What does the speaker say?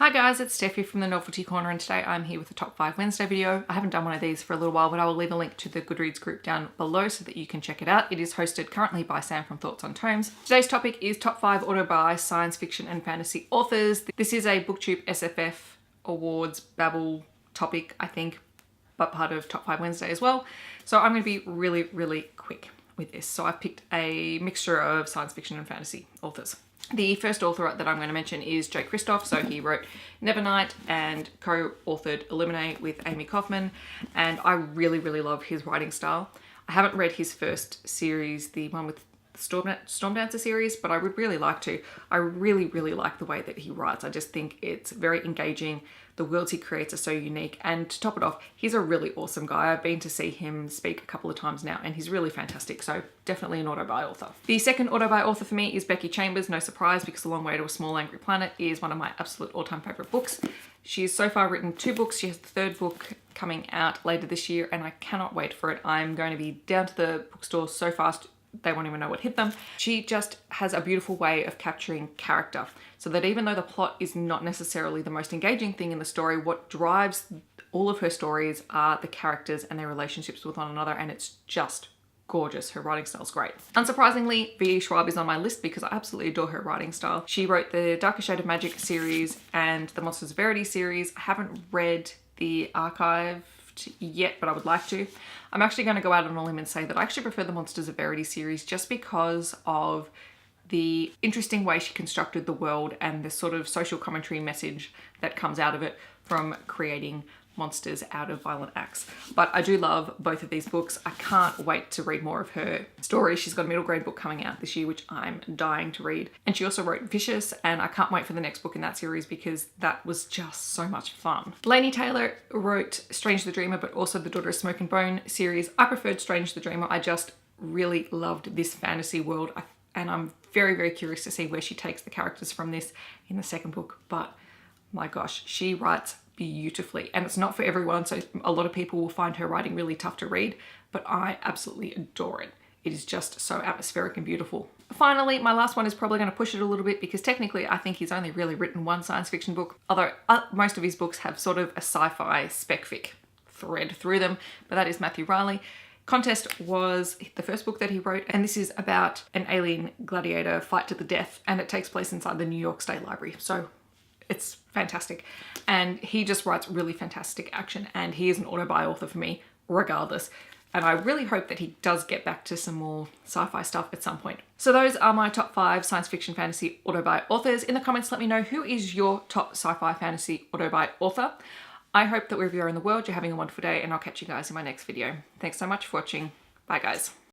Hi guys, it's Steffi from the Novelty Corner, and today I'm here with the Top 5 Wednesday video. I haven't done one of these for a little while, but I will leave a link to the GoodReads group down below so that you can check it out. It is hosted currently by Sam from Thoughts on Tomes. Today's topic is Top 5 Auto Buy Science Fiction and Fantasy Authors. This is a BookTube SFF Awards Babble topic, I think, but part of Top 5 Wednesday as well. So I'm going to be really quick with this. So I've picked a mixture of science fiction and fantasy authors. The first author that I'm going to mention is Kristoff. So he wrote Nevernight and co-authored Illuminate with Amy Kaufman, and I really love his writing style. I haven't read his first series, the one with the Storm Dancer series, but I would really like to. I really like the way that he writes. I just think it's very engaging. The worlds he creates are so unique, and to top it off, he's a really awesome guy. I've been to see him speak a couple of times now, and he's really fantastic, so definitely an auto buy author. The second auto buy author for me is Becky Chambers, no surprise, because A Long Way to a Small Angry Planet is one of my absolute all-time favorite books. She's so far written 2 books. She has the 3rd book coming out later this year, and I cannot wait for it. I'm going to be down to the bookstore so fast they won't even know what hit them. She just has a beautiful way of capturing character, so that even though the plot is not necessarily the most engaging thing in the story, what drives all of her stories are the characters and their relationships with one another, and it's just gorgeous. Her writing style's great. Unsurprisingly, V. Schwab is on my list because I absolutely adore her writing style. She wrote the Darker Shade of Magic series and the Monsters of Verity series. I haven't read the archive yet, but I would like to. I'm actually going to go out on a limb and say that I actually prefer the Monsters of Verity series just because of the interesting way she constructed the world and the sort of social commentary message that comes out of it from creating monsters out of violent acts. But I do love both of these books. I can't wait to read more of her stories. She's got a middle grade book coming out this year, which I'm dying to read. And she also wrote Vicious, and I can't wait for the next book in that series because that was just so much fun. Lacey Taylor wrote Strange the Dreamer, but also the Daughter of Smoke and Bone series. I preferred Strange the Dreamer. I just really loved this fantasy world, and I'm very curious to see where she takes the characters from this in the 2nd book. But my gosh, she writes beautifully, and it's not for everyone, so a lot of people will find her writing really tough to read, but I absolutely adore it. It is just so atmospheric and beautiful. Finally, my last one is probably going to push it a little bit because technically I think he's only really written 1 science fiction book, although most of his books have sort of a sci-fi spec-fic thread through them, but that is Matthew Reilly. Contest was the first book that he wrote, and this is about an alien gladiator fight to the death, and it takes place inside the New York State Library, so it's fantastic. And he just writes really fantastic action, and he is an auto buy author for me regardless. And I really hope that he does get back to some more sci-fi stuff at some point. So those are my top 5 science fiction fantasy auto buy authors. In the comments, let me know who is your top sci-fi fantasy auto buy author. I hope that wherever you are in the world, you're having a wonderful day, and I'll catch you guys in my next video. Thanks so much for watching. Bye guys.